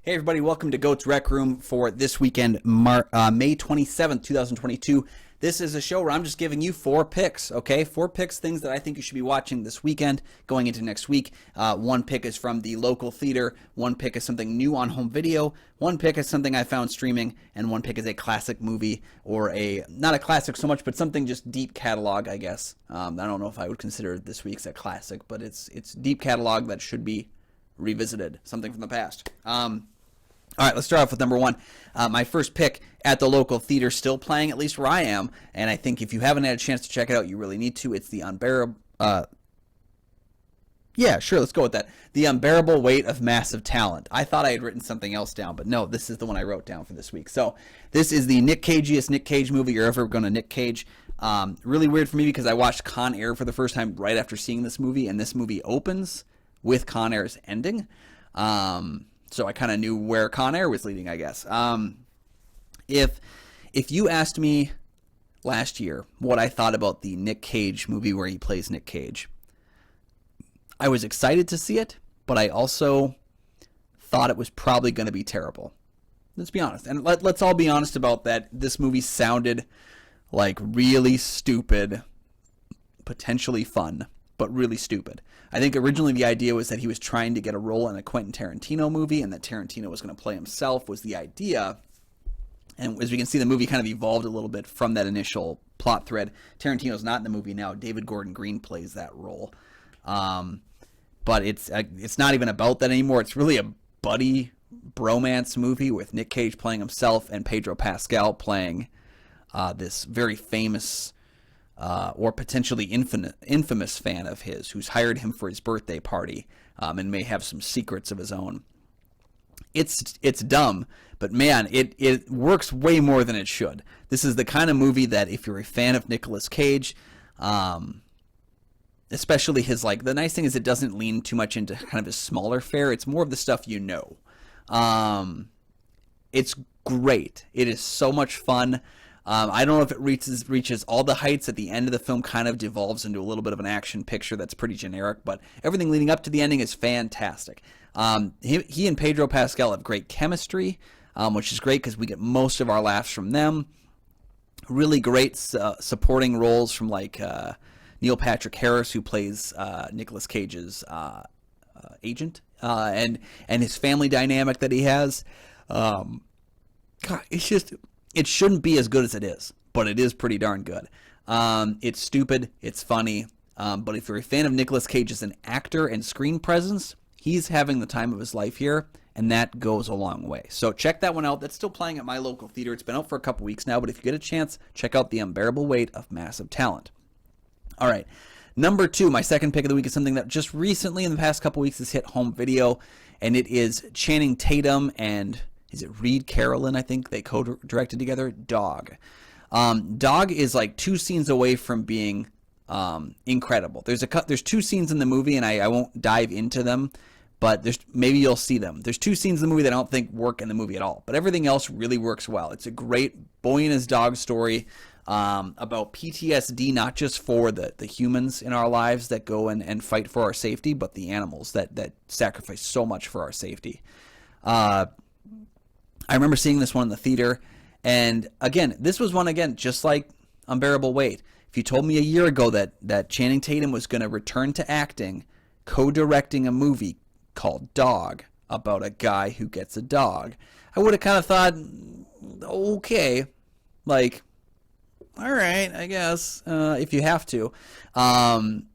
Hey everybody, welcome to Goat's Rec Room for this weekend, May 27th, 2022. This is a show where I'm just giving you 4 picks, okay? 4 picks, things that I think you should be watching this weekend, going into next week. One pick is from the local theater, one pick is something new on home video, one pick is something I found streaming, and one pick is a classic movie, or not a classic so much, but something just deep catalog, I guess. I don't know if I would consider this week's a classic, but it's deep catalog that should be revisited, something from the past. All right, let's start off with number 1. My first pick at the local theater, still playing, at least where I am, and I think if you haven't had a chance to check it out, you really need to. It's The Unbearable... yeah, sure, let's go with that. The Unbearable Weight of Massive Talent. I thought I had written something else down, but no, this is the one I wrote down for this week. So this is the Nick Cageiest Nick Cage movie you're ever going to Nick Cage. Really weird for me because I watched Con Air for the first time right after seeing this movie, and this movie opens with Con Air's ending. So I kind of knew where Con Air was leading, I guess. If you asked me last year what I thought about the Nick Cage movie where he plays Nick Cage, I was excited to see it, but I also thought it was probably going to be terrible. Let's be honest. And let's all be honest about that. This movie sounded like really stupid, potentially fun, but really stupid. I think originally the idea was that he was trying to get a role in a Quentin Tarantino movie and that Tarantino was going to play himself was the idea. And as we can see, the movie kind of evolved a little bit from that initial plot thread. Tarantino's not in the movie now. David Gordon Green plays that role. But it's not even about that anymore. It's really a buddy bromance movie with Nick Cage playing himself and Pedro Pascal playing this very famous or potentially infamous fan of his who's hired him for his birthday party and may have some secrets of his own. It's dumb, but man, it works way more than it should. This is the kind of movie that if you're a fan of Nicolas Cage, especially his, like, the nice thing is it doesn't lean too much into kind of his smaller fare. It's more of the stuff you know. It's great. It is so much fun. I don't know if it reaches all the heights. At the end of the film kind of devolves into a little bit of an action picture that's pretty generic, but everything leading up to the ending is fantastic. He and Pedro Pascal have great chemistry, which is great because we get most of our laughs from them. Really great supporting roles from like Neil Patrick Harris, who plays Nicolas Cage's agent, and his family dynamic that he has. God, it's just... It shouldn't be as good as it is, but it is pretty darn good. It's stupid, it's funny, but if you're a fan of Nicolas Cage as an actor and screen presence, he's having the time of his life here, and that goes a long way. So check that one out. That's still playing at my local theater. It's been out for a couple weeks now, but if you get a chance, check out The Unbearable Weight of Massive Talent. All right, number 2, my second pick of the week is something that just recently in the past couple weeks has hit home video, and it is Channing Tatum and... Is it Reed Carolyn, I think they co-directed together? Dog. Dog is like 2 scenes away from being incredible. There's 2 scenes in the movie, and I won't dive into them, but maybe you'll see them. There's 2 scenes in the movie that I don't think work in the movie at all, but everything else really works well. It's a great boy and his dog story about PTSD, not just for the humans in our lives that go and fight for our safety, but the animals that sacrifice so much for our safety. I remember seeing this one in the theater, and again, this was one, again, just like Unbearable Weight. If you told me a year ago that Channing Tatum was going to return to acting, co-directing a movie called Dog, about a guy who gets a dog, I would have kind of thought, okay, like, all right, I guess, if you have to.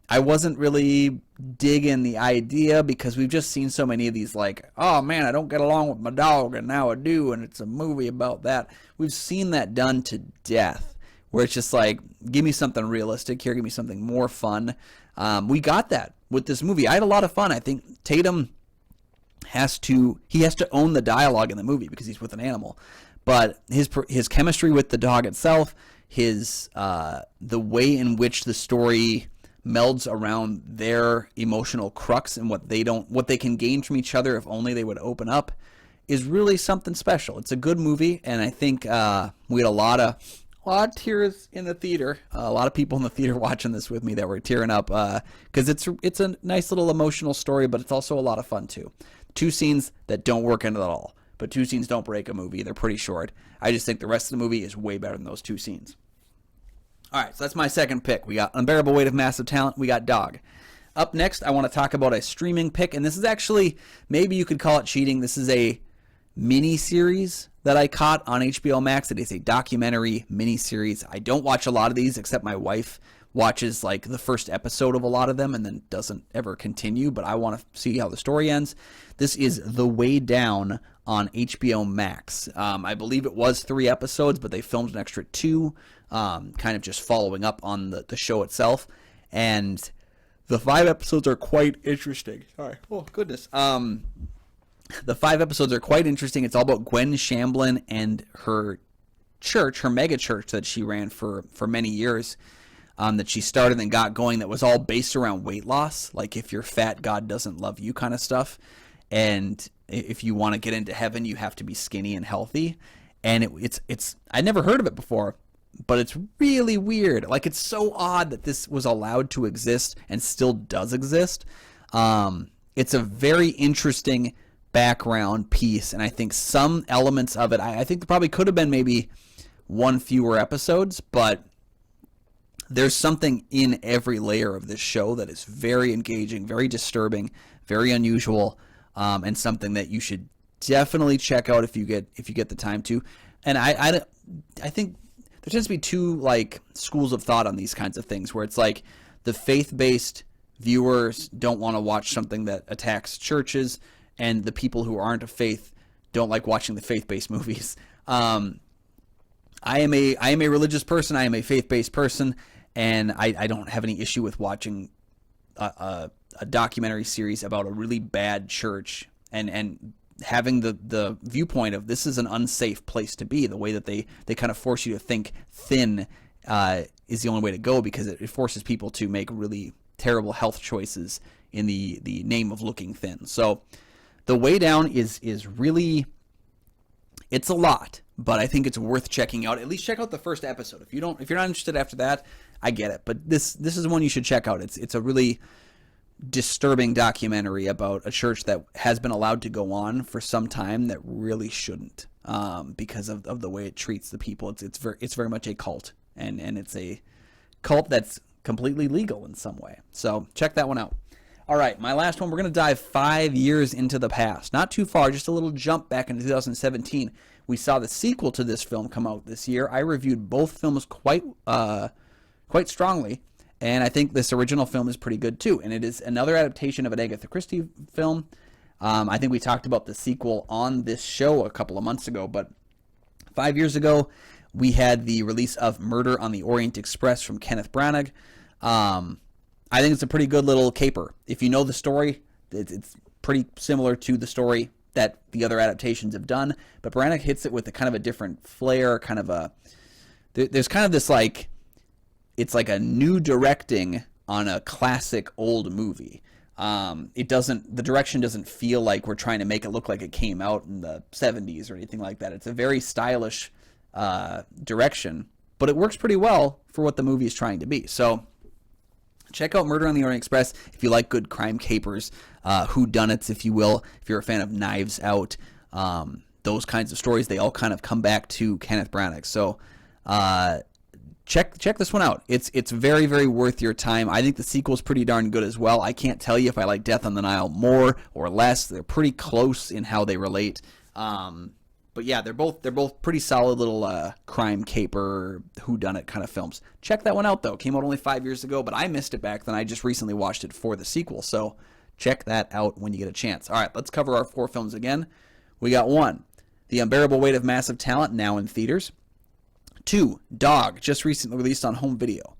I wasn't really digging the idea because we've just seen so many of these, like, oh man, I don't get along with my dog and now I do, and it's a movie about that. We've seen that done to death, where it's just like, give me something realistic here, give me something more fun. We got that with this movie. I had a lot of fun. I think Tatum has to own the dialogue in the movie because he's with an animal, but his chemistry with the dog itself, the way in which the story melds around their emotional crux and what they can gain from each other if only they would open up, is really something special. It's a good movie, and I think we had a lot of tears in the theater. A lot of people in the theater watching this with me that were tearing up because it's a nice little emotional story, but it's also a lot of fun too. 2 scenes that don't work in it at all. But 2 scenes don't break a movie. They're pretty short. I just think the rest of the movie is way better than those 2 scenes. All right, so that's my second pick. We got Unbearable Weight of Massive Talent. We got Dog. Up next, I want to talk about a streaming pick, and this is actually, maybe you could call it cheating. This is a mini-series that I caught on HBO Max. It is a documentary mini-series. I don't watch a lot of these, except my wife watches like the first episode of a lot of them and then doesn't ever continue, but I want to see how the story ends. This is The Way Down on HBO Max. I believe it was 3 episodes, but they filmed an extra 2, kind of just following up on the show itself. And the 5 episodes are quite interesting. Sorry. Oh, goodness. The 5 episodes are quite interesting. It's all about Gwen Shamblin and her church, her mega church that she ran for many years, that she started and got going, that was all based around weight loss. Like, if you're fat, God doesn't love you kind of stuff. And if you want to get into heaven, you have to be skinny and healthy. And it's I'd never heard of it before, but it's really weird. Like, it's so odd that this was allowed to exist and still does exist. It's a very interesting background piece, and I think some elements of it, I think there probably could have been maybe 1 fewer episodes, but there's something in every layer of this show that is very engaging, very disturbing, very unusual, and something that you should definitely check out if you get the time to. And I think there tends to be 2 like schools of thought on these kinds of things, where it's like the faith-based viewers don't want to watch something that attacks churches, and the people who aren't of faith don't like watching the faith-based movies. I am a religious person. I am a faith-based person, and I don't have any issue with watching a documentary series about a really bad church and having the viewpoint of this is an unsafe place to be. The way that they kind of force you to think thin is the only way to go, because it forces people to make really terrible health choices in the name of looking thin. So The Way Down is really, it's a lot, but I think it's worth checking out. At least check out the first episode. If you're not interested after that, I get it. But this is one you should check out. It's a really disturbing documentary about a church that has been allowed to go on for some time that really shouldn't, because of the way it treats the people. It's very much a cult, and it's a cult that's completely legal in some way. So check that one out. All right, my last one, we're going to dive 5 years into the past. Not too far, just a little jump back into 2017. We saw the sequel to this film come out this year. I reviewed both films quite strongly, and I think this original film is pretty good too. And it is another adaptation of an Agatha Christie film. I think we talked about the sequel on this show a couple of months ago, but 5 years ago, we had the release of Murder on the Orient Express from Kenneth Branagh. I think it's a pretty good little caper. If you know the story, it's pretty similar to the story that the other adaptations have done, but Branagh hits it with a kind of a different flair, there's kind of this like, it's like a new directing on a classic old movie. The direction doesn't feel like we're trying to make it look like it came out in the 70s or anything like that. It's a very stylish direction, but it works pretty well for what the movie is trying to be. So check out Murder on the Orient Express if you like good crime capers, whodunits, if you will. If you're a fan of Knives Out, those kinds of stories, they all kind of come back to Kenneth Branagh. So check this one out. It's very, very worth your time. I think the sequel's pretty darn good as well. I can't tell you if I like Death on the Nile more or less. They're pretty close in how they relate. But yeah, they're both pretty solid little crime caper, whodunit kind of films. Check that one out, though. Came out only 5 years ago, but I missed it back then. I just recently watched it for the sequel, so check that out when you get a chance. All right, let's cover our 4 films again. We got 1, The Unbearable Weight of Massive Talent, now in theaters. 2, Dog, just recently released on home video.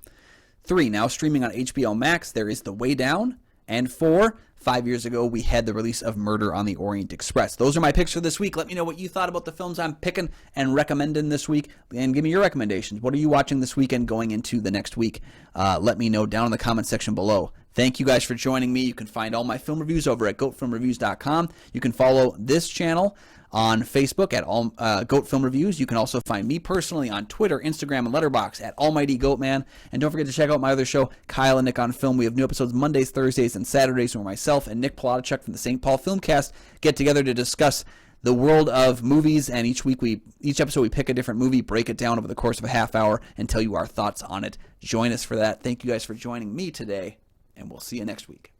3, now streaming on HBO Max, there is The Way Down. And 4, 5 years ago, we had the release of Murder on the Orient Express. Those are my picks for this week. Let me know what you thought about the films I'm picking and recommending this week. And give me your recommendations. What are you watching this weekend going into the next week? Let me know down in the comment section below. Thank you guys for joining me. You can find all my film reviews over at goatfilmreviews.com. You can follow this channel on Facebook at Goat Film Reviews. You can also find me personally on Twitter, Instagram, and Letterboxd at Almighty Goatman. And don't forget to check out my other show, Kyle and Nick on Film. We have new episodes Mondays, Thursdays, and Saturdays where myself and Nick Polotchuk from the St. Paul Filmcast get together to discuss the world of movies, and each episode we pick a different movie, break it down over the course of a half hour, and tell you our thoughts on it. Join us for that. Thank you guys for joining me today, and we'll see you next week.